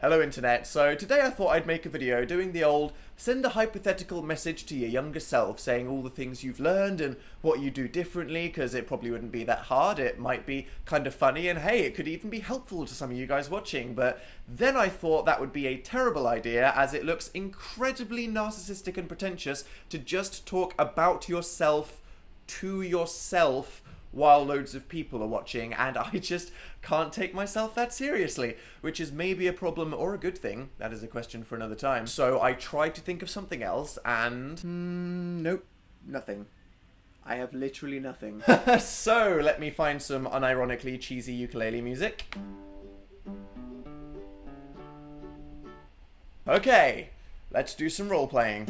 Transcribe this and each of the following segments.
Hello internet, so today I thought I'd make a video doing the old send a hypothetical message to your younger self saying all the things you've learned and what you do differently, because it probably wouldn't be that hard, it might be kind of funny, and hey, it could even be helpful to some of you guys watching. But then I thought that would be a terrible idea, as it looks incredibly narcissistic and pretentious to just talk about yourself to yourself while loads of people are watching, and I just can't take myself that seriously, which is maybe a problem or a good thing. That is a question for another time. So I tried to think of something else, and nope, nothing. I have literally nothing. So let me find some unironically cheesy ukulele music. Okay, let's do some role-playing.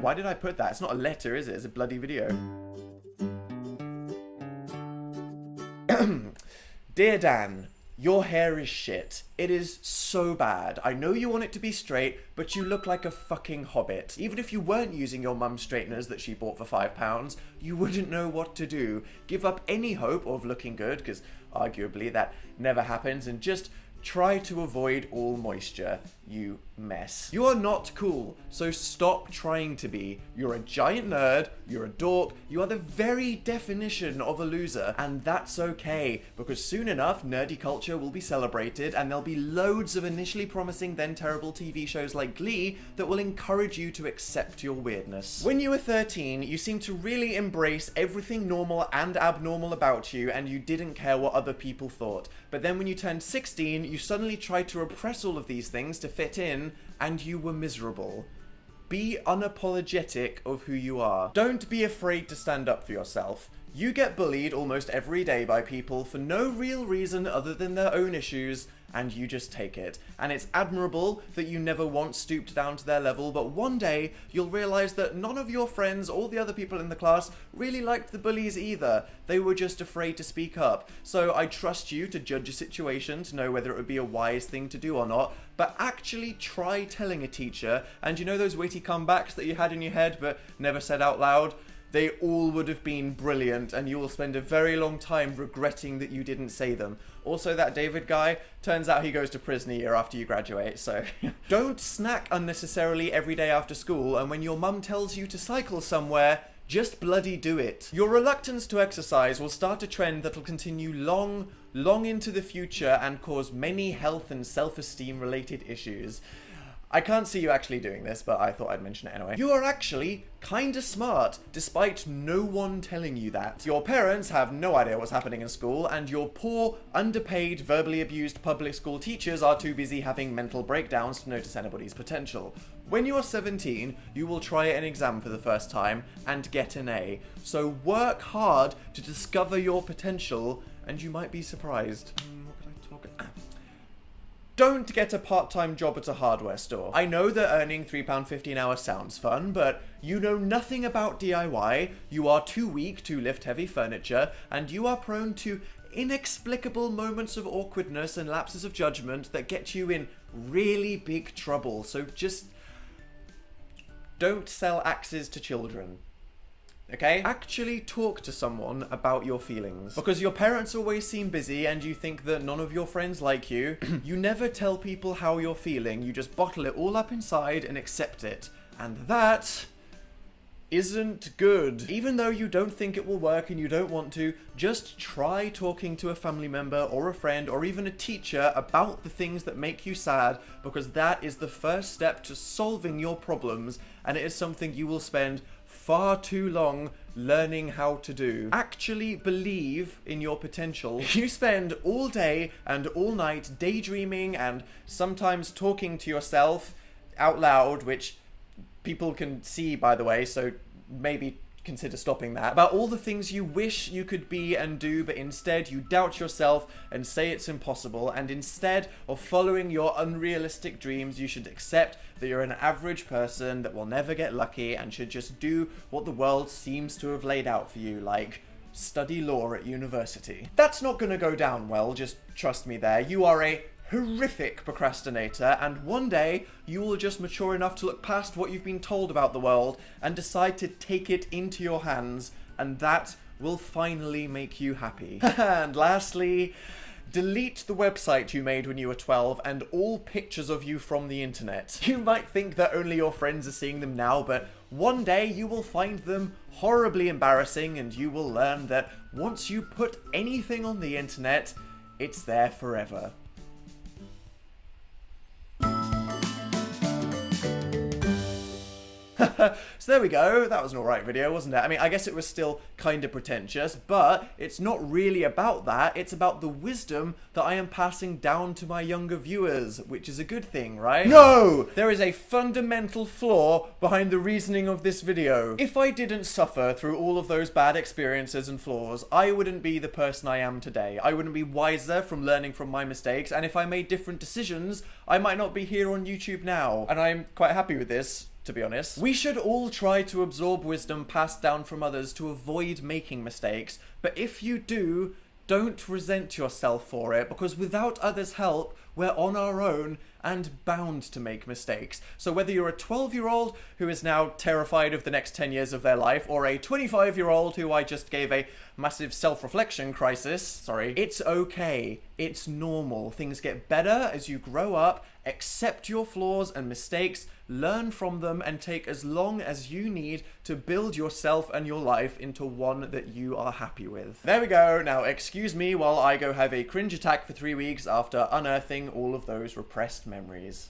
Why did I put that? It's not a letter, is it? It's a bloody video. Dear Dan, your hair is shit. It is so bad. I know you want it to be straight, but you look like a fucking hobbit. Even if you weren't using your mum's straighteners that she bought for £5, you wouldn't know what to do. Give up any hope of looking good, because arguably that never happens, and just try to avoid all moisture, you mess. You are not cool, so stop trying to be. You're a giant nerd, you're a dork, you are the very definition of a loser, and that's okay, because soon enough, nerdy culture will be celebrated, and there'll be loads of initially promising then terrible TV shows like Glee that will encourage you to accept your weirdness. When you were 13, you seemed to really embrace everything normal and abnormal about you, and you didn't care what other people thought. But then when you turned 16, you suddenly tried to repress all of these things to fit in, and you were miserable. Be unapologetic of who you are. Don't be afraid to stand up for yourself. You get bullied almost every day by people for no real reason other than their own issues, and you just take it. And it's admirable that you never once stooped down to their level, but one day you'll realize that none of your friends or the other people in the class really liked the bullies either. They were just afraid to speak up. So I trust you to judge a situation to know whether it would be a wise thing to do or not, but actually try telling a teacher. And you know those witty comebacks that you had in your head but never said out loud? They all would have been brilliant, and you will spend a very long time regretting that you didn't say them. Also, that David guy, turns out he goes to prison a year after you graduate, so... Don't snack unnecessarily every day after school, and when your mum tells you to cycle somewhere, just bloody do it. Your reluctance to exercise will start a trend that'll continue long into the future and cause many health and self-esteem related issues. I can't see you actually doing this, but I thought I'd mention it anyway. You are actually kinda smart, despite no one telling you that. Your parents have no idea what's happening in school, and your poor, underpaid, verbally abused public school teachers are too busy having mental breakdowns to notice anybody's potential. When you are 17, you will try an exam for the first time and get an A. So work hard to discover your potential, and you might be surprised. What could I talk about? Don't get a part-time job at a hardware store. I know that earning £3.50 an hour sounds fun, but you know nothing about DIY, you are too weak to lift heavy furniture, and you are prone to inexplicable moments of awkwardness and lapses of judgment that get you in really big trouble. So just don't sell axes to children. Okay? Actually talk to someone about your feelings. Because your parents always seem busy and you think that none of your friends like you. You never tell people how you're feeling. You just bottle it all up inside and accept it. And that isn't good. Even though you don't think it will work and you don't want to, just try talking to a family member or a friend or even a teacher about the things that make you sad, because that is the first step to solving your problems, and it is something you will spend far too long learning how to do. Actually believe in your potential. You spend all day and all night daydreaming and sometimes talking to yourself out loud, which people can see, by the way, so maybe consider stopping that, about all the things you wish you could be and do, but instead you doubt yourself and say it's impossible. And instead of following your unrealistic dreams, you should accept that you're an average person that will never get lucky and should just do what the world seems to have laid out for you, like study law at university. That's not gonna go down well, just trust me there. You are a horrific procrastinator, and one day you will just mature enough to look past what you've been told about the world and decide to take it into your hands, and that will finally make you happy. And lastly, delete the website you made when you were 12 and all pictures of you from the internet. You might think that only your friends are seeing them now, but one day you will find them horribly embarrassing, and you will learn that once you put anything on the internet, it's there forever. So there we go, that was an alright video, wasn't it? I mean, I guess it was still kind of pretentious, but it's not really about that, it's about the wisdom that I am passing down to my younger viewers, which is a good thing, right? No! There is a fundamental flaw behind the reasoning of this video. If I didn't suffer through all of those bad experiences and flaws, I wouldn't be the person I am today. I wouldn't be wiser from learning from my mistakes, and if I made different decisions, I might not be here on YouTube now. And I'm quite happy with this, to be honest. We should all try to absorb wisdom passed down from others to avoid making mistakes, but if you do, don't resent yourself for it, because without others' help, we're on our own and bound to make mistakes. So whether you're a 12-year-old who is now terrified of the next 10 years of their life, or a 25-year-old who I just gave a massive self-reflection crisis, it's okay. It's normal. Things get better as you grow up. Accept your flaws and mistakes, learn from them, and take as long as you need to build yourself and your life into one that you are happy with. There we go. Now excuse me while I go have a cringe attack for 3 weeks after unearthing all of those repressed memories.